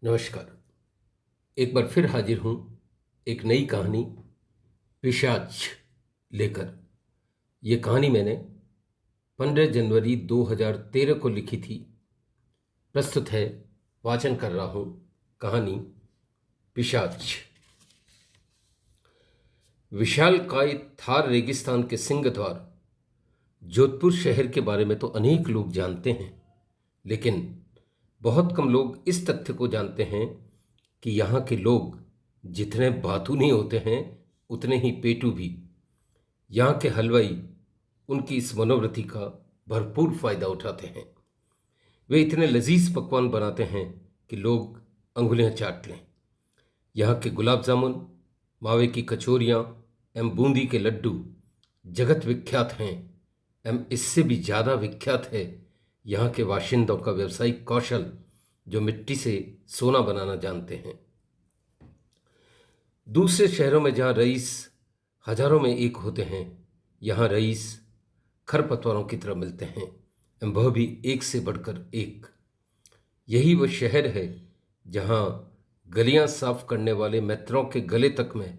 नमस्कार। एक बार फिर हाजिर हूँ एक नई कहानी पिशाच लेकर। ये कहानी मैंने 15 जनवरी 2013 को लिखी थी। प्रस्तुत है, वाचन कर रहा हूँ कहानी पिशाच। विशालकाय थार रेगिस्तान के सिंहद्वार जोधपुर शहर के बारे में तो अनेक लोग जानते हैं, लेकिन बहुत कम लोग इस तथ्य को जानते हैं कि यहाँ के लोग जितने बातू नहीं होते हैं उतने ही पेटू भी। यहाँ के हलवाई उनकी इस मनोवृत्ति का भरपूर फायदा उठाते हैं। वे इतने लजीज पकवान बनाते हैं कि लोग अंगुलियां चाट लें। यहाँ के गुलाब जामुन, मावे की कचौरियाँ एवं बूंदी के लड्डू जगत विख्यात हैं एवं इससे भी ज़्यादा विख्यात है यहाँ के बाशिंदों का व्यवसायिक कौशल, जो मिट्टी से सोना बनाना जानते हैं। दूसरे शहरों में जहाँ रईस हजारों में एक होते हैं, यहाँ रईस खरपतवारों की तरह मिलते हैं एवं वह भी एक से बढ़कर एक। यही वह शहर है जहाँ गलियां साफ करने वाले मित्रों के गले तक में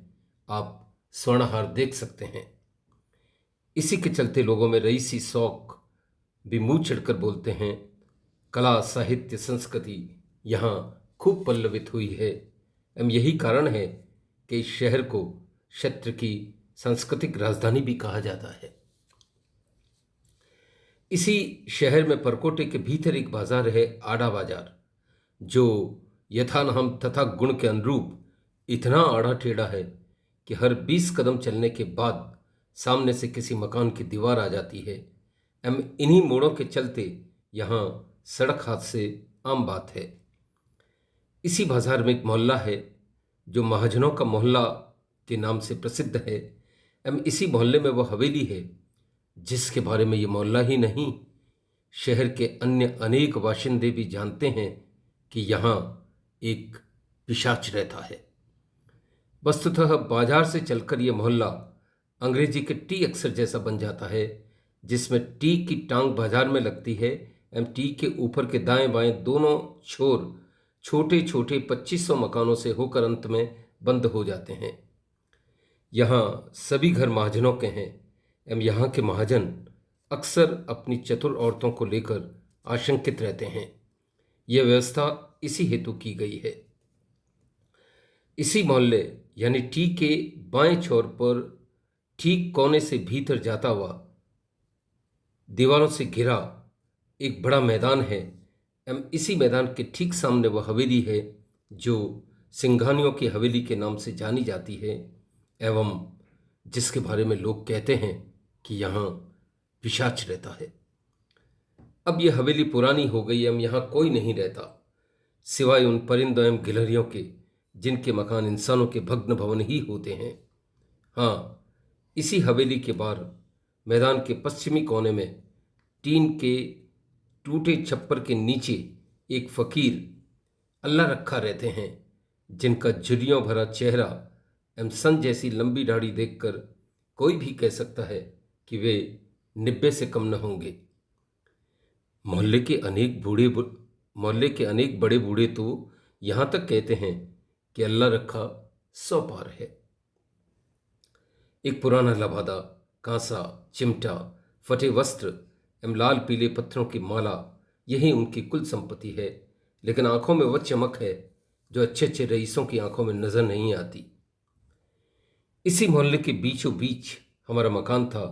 आप स्वर्णहार देख सकते हैं। इसी के चलते लोगों में रईसी शौक भी मुंह चढ़कर बोलते हैं। कला, साहित्य, संस्कृति यहाँ खूब पल्लवित हुई है एवं यही कारण है कि इस शहर को क्षेत्र की सांस्कृतिक राजधानी भी कहा जाता है। इसी शहर में परकोटे के भीतर एक बाजार है, आड़ा बाजार, जो यथा नाम तथा गुण के अनुरूप इतना आड़ा टेढ़ा है कि हर 20 कदम चलने के बाद सामने से किसी मकान की दीवार आ जाती है एवं इन्हीं मोड़ों के चलते यहाँ सड़क हादसे आम बात है। इसी बाजार में एक मोहल्ला है जो महाजनों का मोहल्ला के नाम से प्रसिद्ध है एवं इसी मोहल्ले में वह हवेली है जिसके बारे में ये मोहल्ला ही नहीं, शहर के अन्य अनेक बाशिंदे भी जानते हैं कि यहाँ एक पिशाच रहता है। वस्तुतः बाजार से चलकर यह मोहल्ला अंग्रेजी के टी अक्षर जैसा बन जाता है, जिसमें टी की टांग बाजार में लगती है एवं टी के ऊपर के दाएं बाएं दोनों छोर छोटे छोटे 2500 मकानों से होकर अंत में बंद हो जाते हैं। यहाँ सभी घर महाजनों के हैं एवं यहाँ के महाजन अक्सर अपनी चतुर औरतों को लेकर आशंकित रहते हैं। यह व्यवस्था इसी हेतु की गई है। इसी मोहल्ले यानी टी के बाएं छोर पर ठीक कोने से भीतर जाता हुआ दीवारों से घिरा एक बड़ा मैदान है एवं इसी मैदान के ठीक सामने वह हवेली है जो सिंघानियों की हवेली के नाम से जानी जाती है एवं जिसके बारे में लोग कहते हैं कि यहाँ पिशाच रहता है। अब यह हवेली पुरानी हो गई एवं यहाँ कोई नहीं रहता सिवाय उन परिंदों एवं गिलहरियों के जिनके मकान इंसानों के भग्न भवन ही होते हैं। हाँ, इसी हवेली के बाहर मैदान के पश्चिमी कोने में टीन के टूटे छप्पर के नीचे एक फकीर अल्लाह रखा रहते हैं, जिनका झुर्रियों भरा चेहरा एवं सन जैसी लंबी दाढ़ी देखकर कोई भी कह सकता है कि वे 90 से कम न होंगे। मोहल्ले के अनेक बड़े बूढ़े तो यहाँ तक कहते हैं कि अल्लाह रखा 100 पार है। एक पुराना लबादा, कांसा, चिमटा, फटे वस्त्र एवं लाल पीले पत्थरों की माला, यही उनकी कुल संपत्ति है, लेकिन आंखों में वह चमक है जो अच्छे अच्छे रईसों की आंखों में नजर नहीं आती। इसी मोहल्ले के बीचों बीच हमारा मकान था,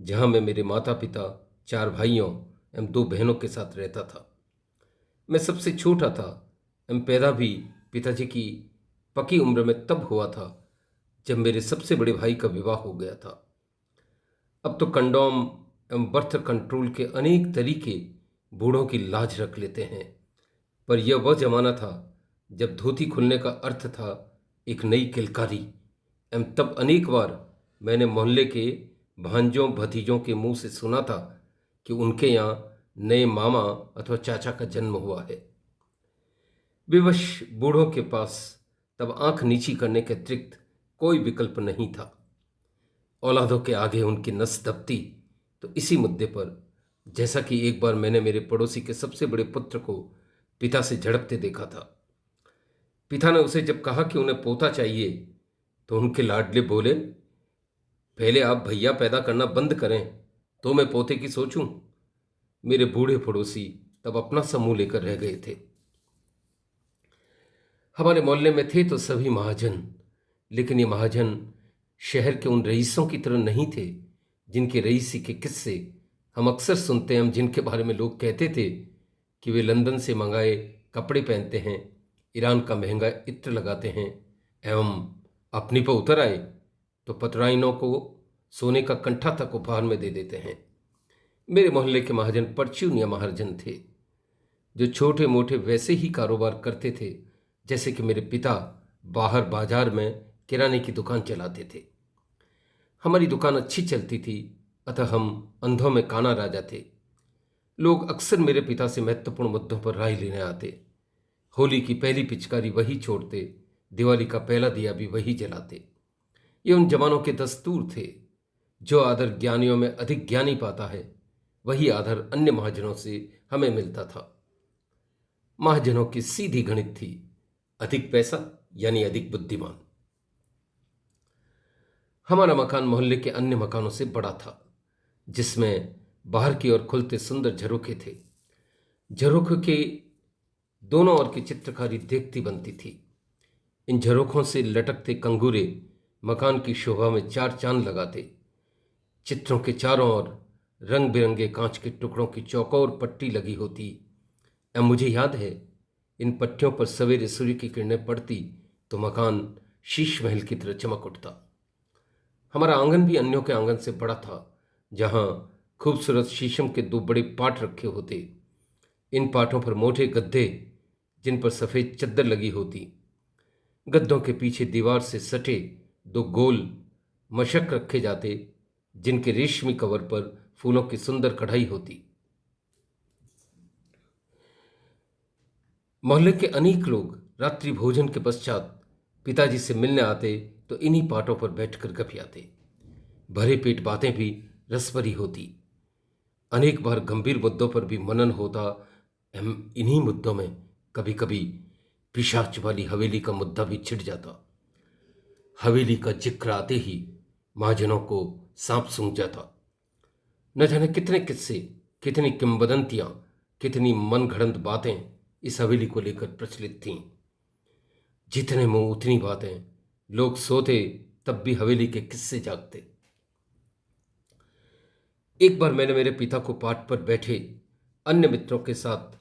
जहां मैं मेरे माता पिता, 4 भाइयों एवं 2 बहनों के साथ रहता था। मैं सबसे छोटा था एवं पैदा भी पिताजी की पकी उम्र में तब हुआ था जब मेरे सबसे बड़े भाई का विवाह हो गया था। अब तो कंडोम एवं बर्थ कंट्रोल के अनेक तरीके बूढ़ों की लाज रख लेते हैं, पर यह वह जमाना था जब धोती खुलने का अर्थ था एक नई किलकारी एवं तब अनेक बार मैंने मोहल्ले के भांजों भतीजों के मुंह से सुना था कि उनके यहाँ नए मामा अथवा चाचा का जन्म हुआ है। विवश बूढ़ों के पास तब आंख नीची करने के अतिरिक्त कोई विकल्प नहीं था। औलादों के आगे उनकी नस दबती तो इसी मुद्दे पर, जैसा कि एक बार मैंने मेरे पड़ोसी के सबसे बड़े पुत्र को पिता से झड़पते देखा था। पिता ने उसे जब कहा कि उन्हें पोता चाहिए तो उनके लाडले बोले, पहले आप भैया पैदा करना बंद करें तो मैं पोते की सोचूं। मेरे बूढ़े पड़ोसी तब अपना समूह लेकर रह गए थे। हमारे मोहल्ले में थे तो सभी महाजन, लेकिन ये महाजन शहर के उन रईसों की तरह नहीं थे जिनके रईसी के किस्से हम अक्सर सुनते हैं, जिनके बारे में लोग कहते थे कि वे लंदन से मंगाए कपड़े पहनते हैं, ईरान का महंगा इत्र लगाते हैं एवं अपनी पर उतर आए तो पतराइनों को सोने का कंठा तक उपहार में दे देते हैं। मेरे मोहल्ले के महाजन परचून या महाजन थे जो छोटे मोटे वैसे ही कारोबार करते थे जैसे कि मेरे पिता बाहर बाजार में किराने की दुकान चलाते थे। हमारी दुकान अच्छी चलती थी, अतः हम अंधों में काना राजा थे। लोग अक्सर मेरे पिता से महत्वपूर्ण मुद्दों पर राय लेने आते। होली की पहली पिचकारी वही छोड़ते, दिवाली का पहला दिया भी वही जलाते। ये उन जमानों के दस्तूर थे। जो आदर ज्ञानियों में अधिक ज्ञानी पाता है वही आदर अन्य महाजनों से हमें मिलता था। महाजनों की सीधी गणित थी, अधिक पैसा यानी अधिक बुद्धिमान। हमारा मकान मोहल्ले के अन्य मकानों से बड़ा था, जिसमें बाहर की ओर खुलते सुंदर झरोखे थे। झरोखे के दोनों ओर की चित्रकारी देखती बनती थी। इन झरोखों से लटकते कंगूरे मकान की शोभा में चार चांद लगाते। चित्रों के चारों ओर रंग बिरंगे कांच के टुकड़ों की चौकोर पट्टी लगी होती। अब मुझे याद है, इन पट्टियों पर सवेरे सूर्य की किरणें पड़ती तो मकान शीश महल की तरह चमक उठता। हमारा आंगन भी अन्यों के आंगन से बड़ा था, जहां खूबसूरत शीशम के दो बड़े पाट रखे होते। इन पाटों पर मोटे गद्दे, जिन पर सफ़ेद चद्दर लगी होती। गद्दों के पीछे दीवार से सटे दो गोल मशक रखे जाते, जिनके रेशमी कवर पर फूलों की सुंदर कढ़ाई होती। मोहल्ले के अनेक लोग रात्रि भोजन के पश्चात पिताजी से मिलने आते तो इन्हीं पाटों पर बैठकर गपियाते। भरे पेट बातें भी रसभरी होती। अनेक बार गंभीर मुद्दों पर भी मनन होता। इन्हीं मुद्दों में कभी कभी पिशाच वाली हवेली का मुद्दा भी छिड़ जाता। हवेली का जिक्र आते ही महाजनों को सांप सूंघ जाता। न जाने कितने किस्से, कितनी किंवदंतियां, कितनी मनगढ़ंत बातें इस हवेली को लेकर प्रचलित थीं। जितने मुंह उतनी बातें। लोग सोते तब भी हवेली के किस्से जागते। एक बार मैंने मेरे पिता को पाट पर बैठे अन्य मित्रों के साथ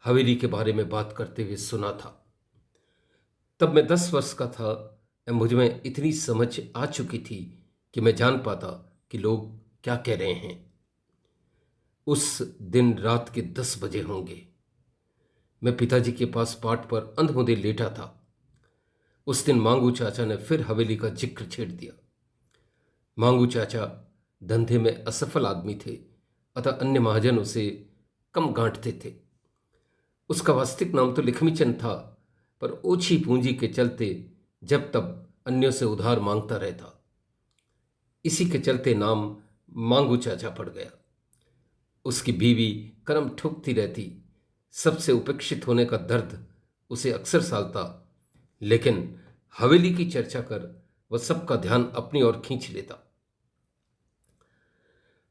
हवेली के बारे में बात करते हुए सुना था। तब मैं 10 वर्ष का था। मुझ में इतनी समझ आ चुकी थी कि मैं जान पाता कि लोग क्या कह रहे हैं। उस दिन रात के 10 बजे होंगे। मैं पिताजी के पास पाट पर अंधमुंधे लेटा था। उस दिन मांगू चाचा ने फिर हवेली का जिक्र छेड़ दिया। मांगू चाचा धंधे में असफल आदमी थे, अतः अन्य महाजन उसे कम गांठते थे। उसका वास्तविक नाम तो लक्ष्मीचंद था, पर ओछी पूंजी के चलते जब तब अन्यों से उधार मांगता रहता। इसी के चलते नाम मांगू चाचा पड़ गया। उसकी बीवी कर्म ठोकती रहती। सबसे उपेक्षित होने का दर्द उसे अक्सर सालता, लेकिन हवेली की चर्चा कर वह सबका ध्यान अपनी ओर खींच लेता।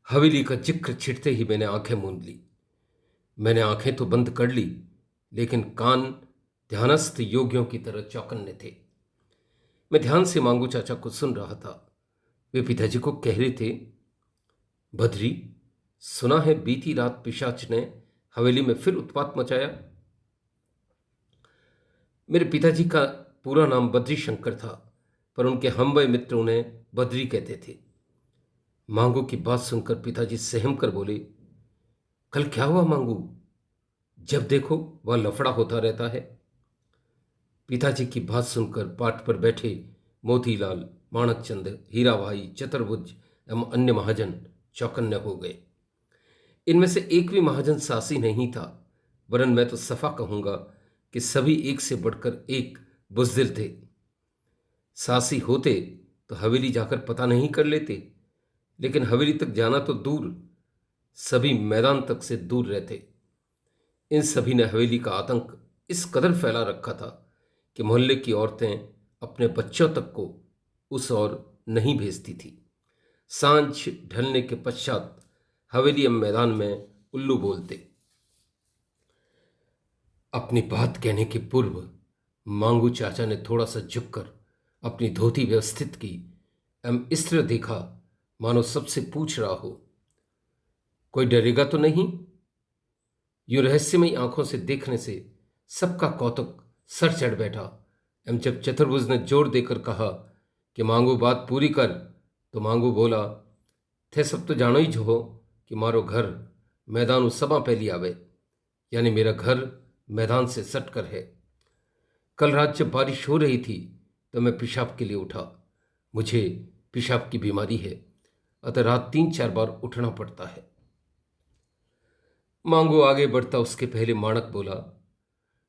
हवेली का जिक्र छिड़ते ही मैंने आंखें मूंद ली। मैंने आंखें तो बंद कर ली, लेकिन कान ध्यानस्थ योगियों की तरह चौकन्ने थे। मैं ध्यान से मांगू चाचा को सुन रहा था। वे पिताजी को कह रहे थे, बद्री, सुना है बीती रात पिशाच ने हवेली में फिर उत्पात मचाया। मेरे पिताजी का पूरा नाम बद्री शंकर था, पर उनके हमवय मित्र उन्हें बद्री कहते थे। मांगू की बात सुनकर पिताजी सहम कर बोले, कल क्या हुआ मांगू? जब देखो वह लफड़ा होता रहता है। पिताजी की बात सुनकर पाट पर बैठे मोतीलाल, माणकचंद, हीराभाई, चतुर्भुज एवं अन्य महाजन चौकन्ने हो गए। इनमें से एक भी महाजन सासी नहीं था, वरन मैं तो सफा कहूंगा कि सभी एक से बढ़कर एक बुज़दिल थे। सासी होते तो हवेली जाकर पता नहीं कर लेते, लेकिन हवेली तक जाना तो दूर, सभी मैदान तक से दूर रहते। इन सभी ने हवेली का आतंक इस कदर फैला रखा था कि मोहल्ले की औरतें अपने बच्चों तक को उस ओर नहीं भेजती थी। सांझ ढलने के पश्चात हवेली मैदान में उल्लू बोलते। अपनी बात कहने के पूर्व मांगू चाचा ने थोड़ा सा झुककर अपनी धोती व्यवस्थित की एवं इस तरह देखा मानो सबसे पूछ रहा हो, कोई डरेगा तो नहीं? यूं रहस्यमयी आंखों से देखने से सबका कौतुक सर चढ़ बैठा एवं जब चतुर्भुज ने जोर देकर कहा कि मांगू बात पूरी कर, तो मांगू बोला, थे सब तो जानो ही जो हो कि मारो घर मैदान सभा पहली आवे, यानी मेरा घर मैदान से सट कर है। कल रात जब बारिश हो रही थी तो मैं पेशाब के लिए उठा। मुझे पेशाब की बीमारी है, अतः रात 3-4 बार उठना पड़ता है। मांगू आगे बढ़ता उसके पहले माणक बोला,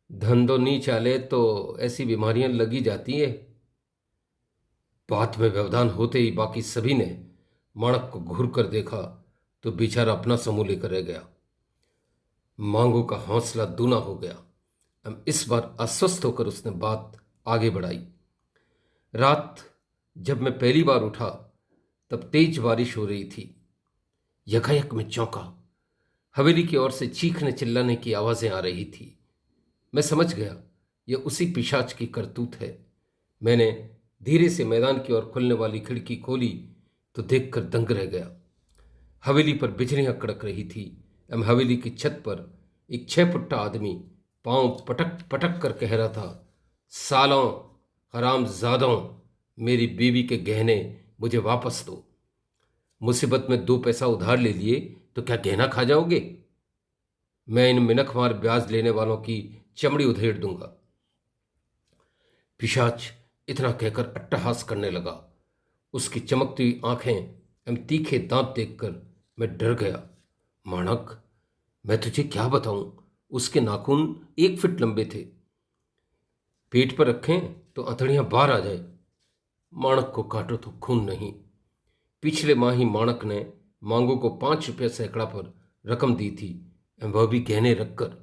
धंधो नहीं चाले तो ऐसी बीमारियां लगी जाती है। बात में व्यवधान होते ही बाकी सभी ने माणक को घूर कर देखा तो बेचारा अपना समूह लेकर रह गया। मांगू का हौसला दूना हो गया। अब इस बार अस्वस्थ होकर उसने बात आगे बढ़ाई। रात जब मैं पहली बार उठा तब तेज बारिश हो रही थी। यकायक मैं चौंका। हवेली की ओर से चीखने चिल्लाने की आवाजें आ रही थी। मैं समझ गया यह उसी पिशाच की करतूत है। मैंने धीरे से मैदान की ओर खुलने वाली खिड़की खोली तो देखकर दंग रह गया। हवेली पर बिजलियां कड़क रही थी एवं हवेली की छत पर एक 6 फुट्टा आदमी पांव पटक पटक कर कह रहा था, सालों हरामजादों, मेरी बीवी के गहने मुझे वापस दो। मुसीबत में 2 पैसा उधार ले लिए तो क्या गहना खा जाओगे? मैं इन मिनखमार ब्याज लेने वालों की चमड़ी उधेड़ दूंगा। पिशाच इतना कहकर अट्टहास करने लगा। उसकी चमकती हुई आंखें एवं तीखे दांत देखकर मैं डर गया। माणक, मैं तुझे क्या बताऊं, उसके नाखून 1 फीट लंबे थे। पेट पर रखें तो अंतड़ियां बाहर आ जाए। माणक को काटो तो खून नहीं। पिछले माह ही माणक ने मांगू को 5 रुपये सैकड़ा पर रकम दी थी, वह भी गहने रखकर।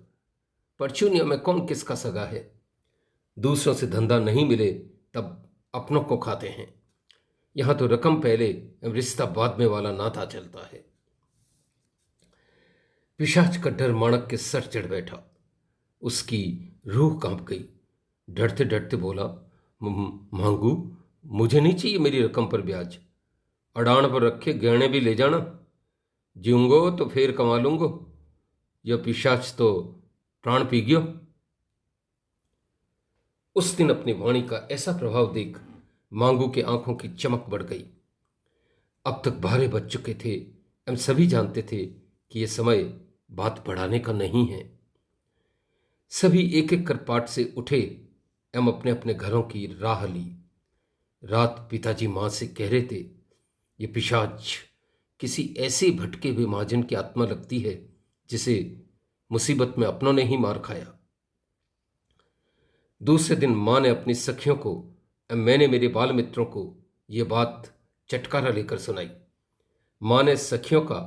परचूनिया में कौन किसका सगा है? दूसरों से धंधा नहीं मिले तब अपनों को खाते हैं। यहां तो रकम पहले रिश्ता बाद में वाला नाता चलता है। पिशाच का डर माणक के सर चढ़ बैठा। उसकी रूह कांप गई। डरते डरते बोला, मांगू, मुझे नहीं चाहिए मेरी रकम पर ब्याज। अड़ान पर रखे गहने भी ले जाना। जीऊंगो तो फिर कमा लूंगो। यह पिशाच तो प्राण पी गयो। उस दिन अपनी वाणी का ऐसा प्रभाव देख मांगू के आंखों की चमक बढ़ गई। अब तक 12 बज चुके थे। हम सभी जानते थे कि यह समय बात बढ़ाने का नहीं है। सभी एक एक कर पाट से उठे एवं अपने अपने घरों की राह ली। रात पिताजी मां से कह रहे थे, ये पिशाच किसी ऐसे भटके हुए महाजन की आत्मा लगती है जिसे मुसीबत में अपनों ने ही मार खाया। दूसरे दिन मां ने अपनी सखियों को एवं मैंने मेरे बाल मित्रों को यह बात चटकारा लेकर सुनाई। मां ने सखियों का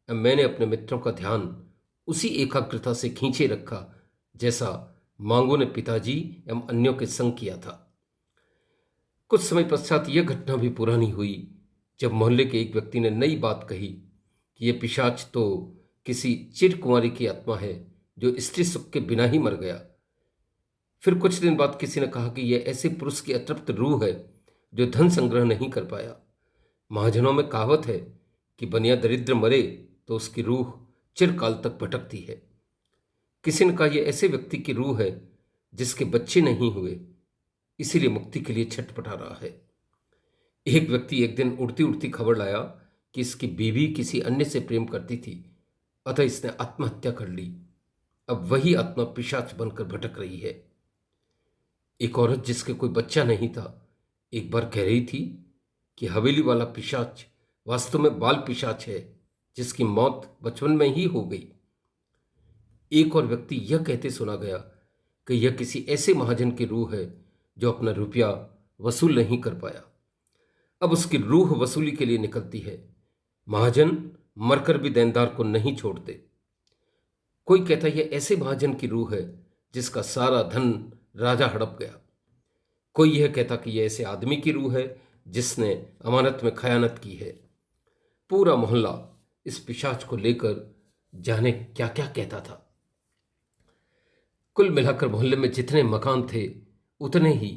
एवं मैंने अपने मित्रों का ध्यान उसी एकाग्रता से खींचे रखा जैसा मांगू ने पिताजी एवं अन्यों के संग किया था। कुछ समय पश्चात यह घटना भी पुरानी हुई जब मोहल्ले के एक व्यक्ति ने नई बात कही कि यह पिशाच तो किसी चिर कुंवारी की आत्मा है जो स्त्री सुख के बिना ही मर गया। फिर कुछ दिन बाद किसी ने कहा कि यह ऐसे पुरुष की अतृप्त रूह है जो धन संग्रह नहीं कर पाया। महाजनों में कहावत है कि बनिया दरिद्र मरे तो उसकी रूह चिरकाल तक भटकती है। किसी ने कहा यह ऐसे व्यक्ति की रूह है जिसके बच्चे नहीं हुए, इसीलिए मुक्ति के लिए छटपटा रहा है। एक व्यक्ति एक दिन उड़ती उड़ती खबर लाया कि इसकी बीवी किसी अन्य से प्रेम करती थी, अतः इसने आत्महत्या कर ली। अब वही आत्मा पिशाच बनकर भटक रही है। एक औरत जिसके कोई बच्चा नहीं था एक बार कह रही थी कि हवेली वाला पिशाच वास्तव में बाल पिशाच है जिसकी मौत बचपन में ही हो गई। एक और व्यक्ति यह कहते सुना गया कि यह किसी ऐसे महाजन की रूह है जो अपना रुपया वसूल नहीं कर पाया। अब उसकी रूह वसूली के लिए निकलती है। महाजन मरकर भी देनदार को नहीं छोड़ते। कोई कहता है यह ऐसे महाजन की रूह है जिसका सारा धन राजा हड़प गया। कोई यह कहता कि यह ऐसे आदमी की रूह है जिसने अमानत में खयानत की है। पूरा मोहल्ला इस पिशाच को लेकर जाने क्या क्या कहता था। कुल मिलाकर मोहल्ले में जितने मकान थे उतने ही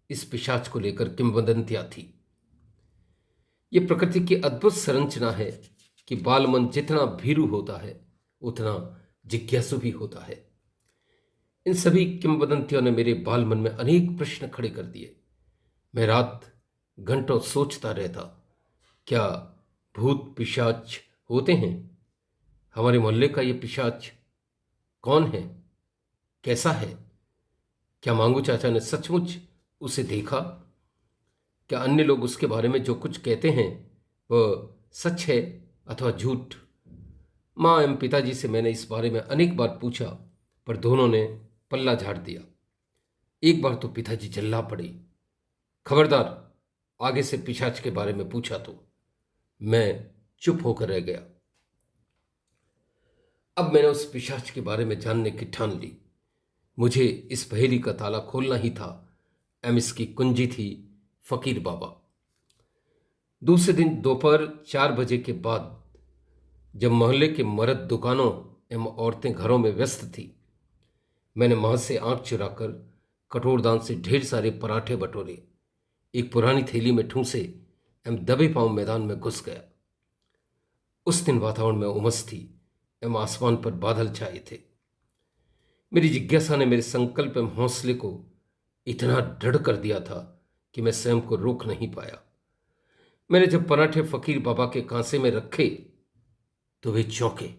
इस पिशाच को लेकर किंवदंतियां थी। ये प्रकृति की अद्भुत संरचना है कि बालमन जितना भीरू होता है उतना जिज्ञासु भी होता है। इन सभी किंवदंतियों ने मेरे बालमन में अनेक प्रश्न खड़े कर दिए। मैं रात घंटों सोचता रहता, क्या भूत पिशाच होते हैं? हमारे मोहल्ले का ये पिशाच कौन है, कैसा है? क्या मांगू चाचा ने सचमुच उसे देखा? क्या अन्य लोग उसके बारे में जो कुछ कहते हैं वह सच है अथवा झूठ? माँ एवं पिताजी से मैंने इस बारे में अनेक बार पूछा, पर दोनों ने पल्ला झाड़ दिया। एक बार तो पिताजी चिल्ला पड़े, खबरदार आगे से पिशाच के बारे में पूछा तो। मैं चुप होकर रह गया। अब मैंने उस पिशाच के बारे में जानने की ठान ली। मुझे इस पहेली का ताला खोलना ही था एवं इसकी कुंजी थी फकीर बाबा। दूसरे दिन दोपहर 4 बजे के बाद, जब मोहल्ले के मर्द दुकानों एवं औरतें घरों में व्यस्त थी, मैंने मां से आंख चुराकर कटोरदान से ढेर सारे पराठे बटोरे, एक पुरानी थैली में ठूंसे एवं दबे पांव मैदान में घुस गया। उस दिन वातावरण में उमस थी एवं आसमान पर बादल छाए थे। मेरी जिज्ञासा ने मेरे संकल्प एवं हौसले को इतना दृढ़ कर दिया था कि मैं स्वयं को रोक नहीं पाया। मैंने जब पराठे फकीर बाबा के कांसे में रखे तो वे चौंके।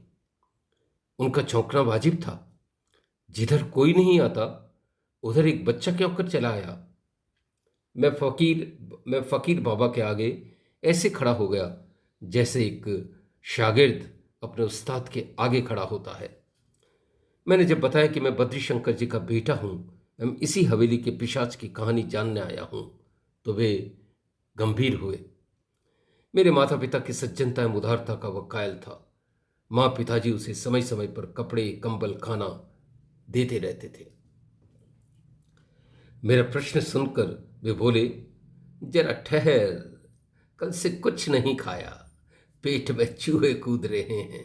उनका चौंकना वाजिब था। जिधर कोई नहीं आता उधर एक बच्चा क्यों कर चला आया? मैं फकीर बाबा के आगे ऐसे खड़ा हो गया जैसे एक शागिर्द अपने उस्ताद के आगे खड़ा होता है। मैंने जब बताया कि मैं बद्री शंकर जी का बेटा हूं एवं इसी हवेली के पिशाच की कहानी जानने आया हूं, तो वे गंभीर हुए। मेरे माता पिता की सज्जनता एवं उदारता का वह कायल था। माँ पिताजी उसे समय समय पर कपड़े, कंबल, खाना देते रहते थे। मेरा प्रश्न सुनकर वे बोले, जरा ठहर, कल से कुछ नहीं खाया, पेट में चूहे कूद रहे हैं।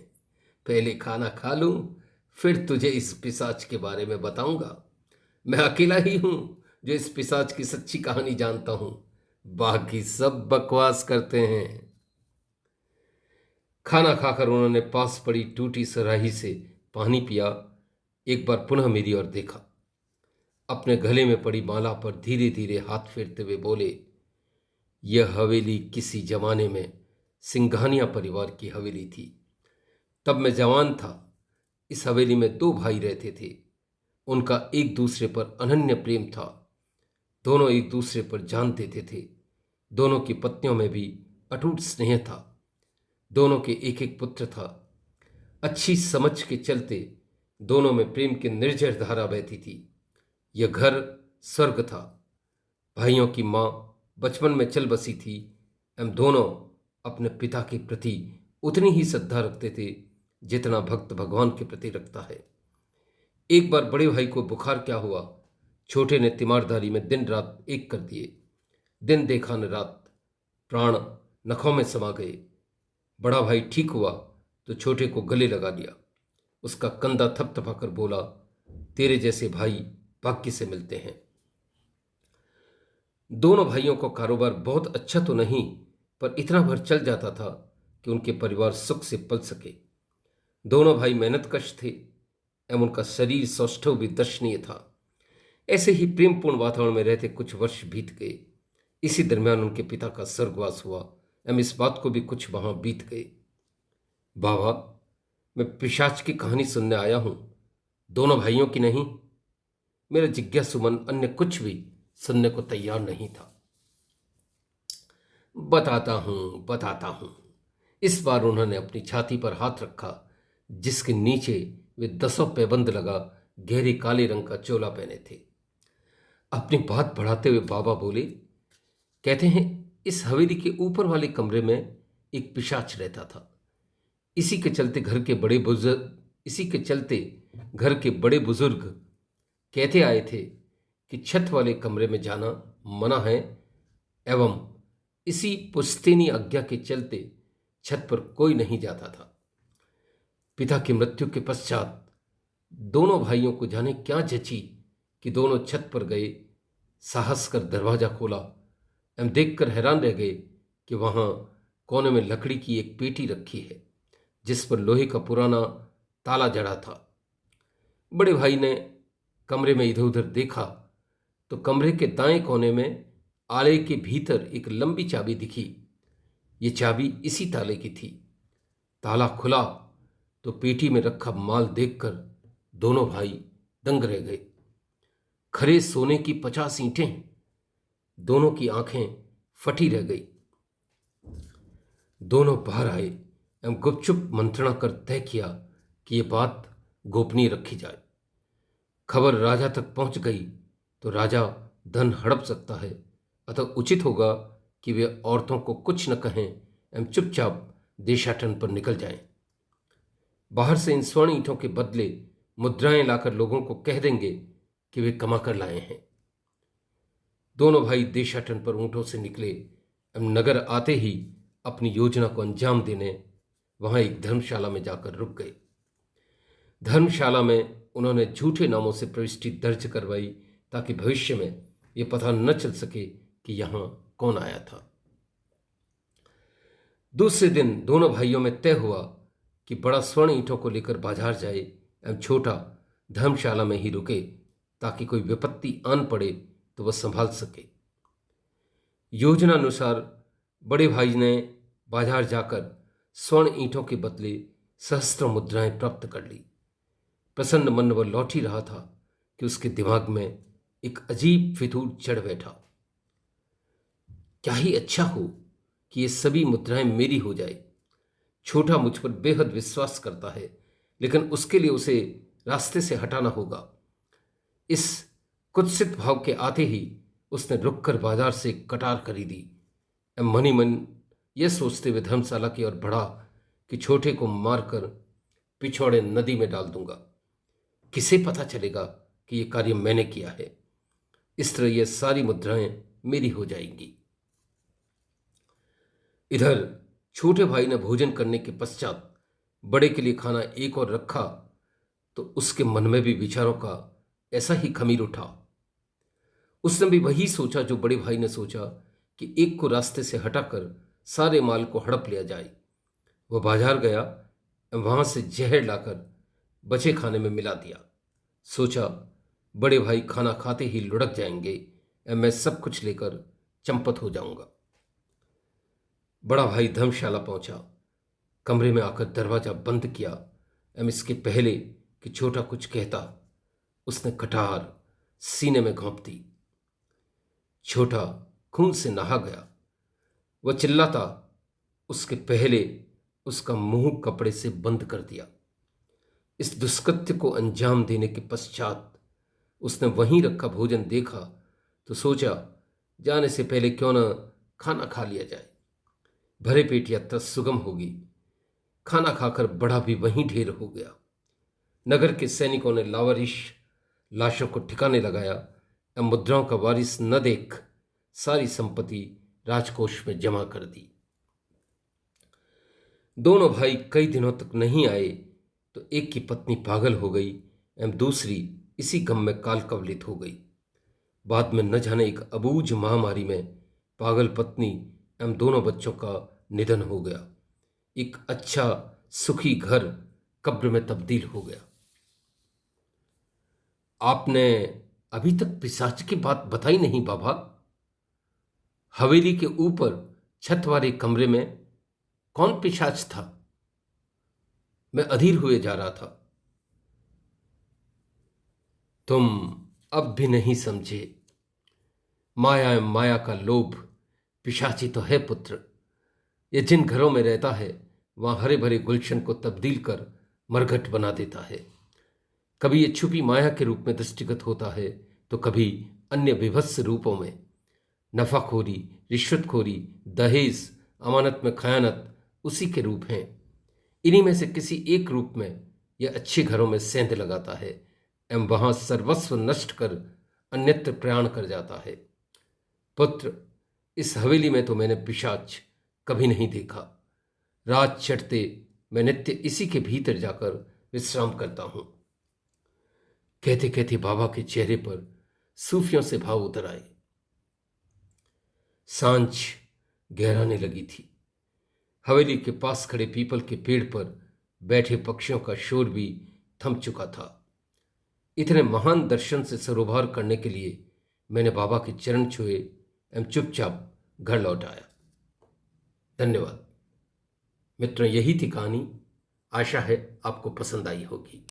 पहले खाना खा लूं, फिर तुझे इस पिशाच के बारे में बताऊंगा। मैं अकेला ही हूं जो इस पिशाच की सच्ची कहानी जानता हूं, बाकी सब बकवास करते हैं। खाना खाकर उन्होंने पास पड़ी टूटी सुराही से पानी पिया, एक बार पुनः मेरी ओर देखा, अपने गले में पड़ी माला पर धीरे धीरे हाथ फेरते हुए बोले, यह हवेली किसी जमाने में सिंघानिया परिवार की हवेली थी। तब मैं जवान था। इस हवेली में 2 भाई रहते थे। उनका एक दूसरे पर अनन्य प्रेम था। दोनों एक दूसरे पर जान देते थे। दोनों की पत्नियों में भी अटूट स्नेह था। दोनों के एक एक पुत्र था। अच्छी समझ के चलते दोनों में प्रेम की निर्झर धारा बहती थी। यह घर स्वर्ग था। भाइयों की माँ बचपन में चल बसी थी एवं दोनों अपने पिता के प्रति उतनी ही श्रद्धा रखते थे जितना भक्त भगवान के प्रति रखता है। एक बार बड़े भाई को बुखार क्या हुआ, छोटे ने तीमारदारी में दिन रात एक कर दिए। दिन देखा न रात, प्राण नखों में समा गए। बड़ा भाई ठीक हुआ तो छोटे को गले लगा लिया। उसका कंधा थपथपाकर बोला, तेरे जैसे भाई भाग्य से मिलते हैं। दोनों भाइयों को कारोबार बहुत अच्छा तो नहीं, पर इतना भर चल जाता था कि उनके परिवार सुख से पल सके। दोनों भाई मेहनतकश थे एवं उनका शरीर सौष्ठव भी दर्शनीय था। ऐसे ही प्रेमपूर्ण वातावरण में रहते कुछ वर्ष बीत गए। इसी दरमियान उनके पिता का स्वर्गवास हुआ एवं इस बात को भी कुछ वहां बीत गए। बाबा, मैं पिशाच की कहानी सुनने आया हूं, दोनों भाइयों की नहीं। मेरा जिज्ञासु मन अन्य कुछ भी सुनने को तैयार नहीं था। बताता हूं। इस बार उन्होंने अपनी छाती पर हाथ रखा, जिसके नीचे वे 10 पैबंद लगा गहरे काले रंग का चोला पहने थे। अपनी बात बढ़ाते हुए बाबा बोले, कहते हैं इस हवेली के ऊपर वाले कमरे में एक पिशाच रहता था। इसी के चलते घर के बड़े बुजुर्ग कहते आए थे कि छत वाले कमरे में जाना मना है एवं इसी पुश्तैनी आज्ञा के चलते छत पर कोई नहीं जाता था। पिता की मृत्यु के पश्चात दोनों भाइयों को जाने क्या जची कि दोनों छत पर गए, साहस कर दरवाजा खोला एवं देखकर हैरान रह गए कि वहां कोने में लकड़ी की एक पेटी रखी है जिस पर लोहे का पुराना ताला जड़ा था। बड़े भाई ने कमरे में इधर उधर देखा तो कमरे के दाएं कोने में आले के भीतर एक लंबी चाबी दिखी। ये चाबी इसी ताले की थी। ताला खुला तो पेटी में रखा माल देखकर दोनों भाई दंग रह गए। खरे सोने की 50 ईंटें। दोनों की आंखें फटी रह गई। दोनों बाहर आए एवं गुपचुप मंत्रणा कर तय किया कि यह बात गोपनीय रखी जाए। खबर राजा तक पहुंच गई तो राजा धन हड़प सकता है, अतः उचित होगा कि वे औरतों को कुछ न कहें एवं चुपचाप देशाटन पर निकल जाएं। बाहर से इन स्वर्ण ईंटों के बदले मुद्राएं लाकर लोगों को कह देंगे कि वे कमा कर लाए हैं। दोनों भाई देशाटन पर ऊंटों से निकले एवं नगर आते ही अपनी योजना को अंजाम देने वहां एक धर्मशाला में जाकर रुक गए। धर्मशाला में उन्होंने झूठे नामों से प्रविष्टि दर्ज करवाई ताकि भविष्य में यह पता न चल सके कि यहां कौन आया था। दूसरे दिन दोनों भाइयों में तय हुआ कि बड़ा स्वर्ण ईंटों को लेकर बाजार जाए एवं छोटा धर्मशाला में ही रुके ताकि कोई विपत्ति आन पड़े तो वह संभाल सके। योजना अनुसार बड़े भाई ने बाजार जाकर स्वर्ण ईंटों के बदले सहस्त्र मुद्राएं प्राप्त कर ली। प्रसन्न मन वह लौट ही रहा था कि उसके दिमाग में एक अजीब फितूर चढ़ बैठा। क्या ही अच्छा हो कि ये सभी मुद्राएं मेरी हो जाए। छोटा मुझ पर बेहद विश्वास करता है, लेकिन उसके लिए उसे रास्ते से हटाना होगा। इस कुत्सित भाव के आते ही उसने रुककर बाजार से कटार खरीदी। मन ही मन यह सोचते हुए धर्मशाला की ओर बढ़ा कि छोटे को मारकर पिछोड़े नदी में डाल दूंगा। किसे पता चलेगा कि यह कार्य मैंने किया है। इस तरह यह सारी मुद्राएं मेरी हो जाएंगी। इधर छोटे भाई ने भोजन करने के पश्चात बड़े के लिए खाना एक और रखा तो उसके मन में भी विचारों का ऐसा ही खमीर उठा। उसने भी वही सोचा जो बड़े भाई ने सोचा कि एक को रास्ते से हटाकर सारे माल को हड़प लिया जाए। वह बाजार गया, वहां से जहर लाकर बचे खाने में मिला दिया। सोचा बड़े भाई खाना खाते ही लुढ़क जाएंगे और मैं सब कुछ लेकर चंपत हो जाऊंगा। बड़ा भाई धर्मशाला पहुंचा। कमरे में आकर दरवाजा बंद किया एवं इसके पहले कि छोटा कुछ कहता उसने कटार सीने में घोंप दी। छोटा खून से नहा गया। वह चिल्लाता उसके पहले उसका मुंह कपड़े से बंद कर दिया। इस दुष्कृत्य को अंजाम देने के पश्चात उसने वहीं रखा भोजन देखा तो सोचा जाने से पहले क्यों न खाना खा लिया जाए। भरे पेट यात्रा सुगम होगी। खाना खाकर बड़ा भी वहीं ढेर हो गया। नगर के सैनिकों ने लावारिश लाशों को ठिकाने लगाया और मुद्राओं का वारिस न देख सारी संपत्ति राजकोष में जमा कर दी। दोनों भाई कई दिनों तक नहीं आए तो एक की पत्नी पागल हो गई एवं दूसरी इसी गम में काल कवलित हो गई। बाद में न जाने एक अबूझ महामारी में पागल पत्नी एवं दोनों बच्चों का निधन हो गया। एक अच्छा सुखी घर कब्र में तब्दील हो गया। आपने अभी तक पिशाच की बात बताई नहीं बाबा। हवेली के ऊपर छत वाले कमरे में कौन पिशाच था? मैं अधीर हुए जा रहा था। तुम अब भी नहीं समझे। माया माया का लोभ पिशाची तो है पुत्र। ये जिन घरों में रहता है वहां हरे भरे गुलशन को तब्दील कर मरघट बना देता है। कभी ये छुपी माया के रूप में दृष्टिगत होता है तो कभी अन्य विभत्स रूपों में। नफाखोरी, रिश्वतखोरी, दहेज, अमानत में खयानत उसी के रूप हैं। इन्हीं में से किसी एक रूप में यह अच्छे घरों में सेंध लगाता है एवं वहां सर्वस्व नष्ट कर अन्यत्र प्रयाण कर जाता है। पुत्र, इस हवेली में तो मैंने पिशाच कभी नहीं देखा। रात चढ़ते मैं नित्य इसी के भीतर जाकर विश्राम करता हूं। कहते कहते बाबा के चेहरे पर सूफियों से भाव उतर आए। सांझ गहराने लगी थी। हवेली के पास खड़े पीपल के पेड़ पर बैठे पक्षियों का शोर भी थम चुका था। इतने महान दर्शन से सरोभार करने के लिए मैंने बाबा के चरण छुए एवं चुपचाप घर लौट आया। धन्यवाद मित्रों, यही थी कहानी। आशा है आपको पसंद आई होगी।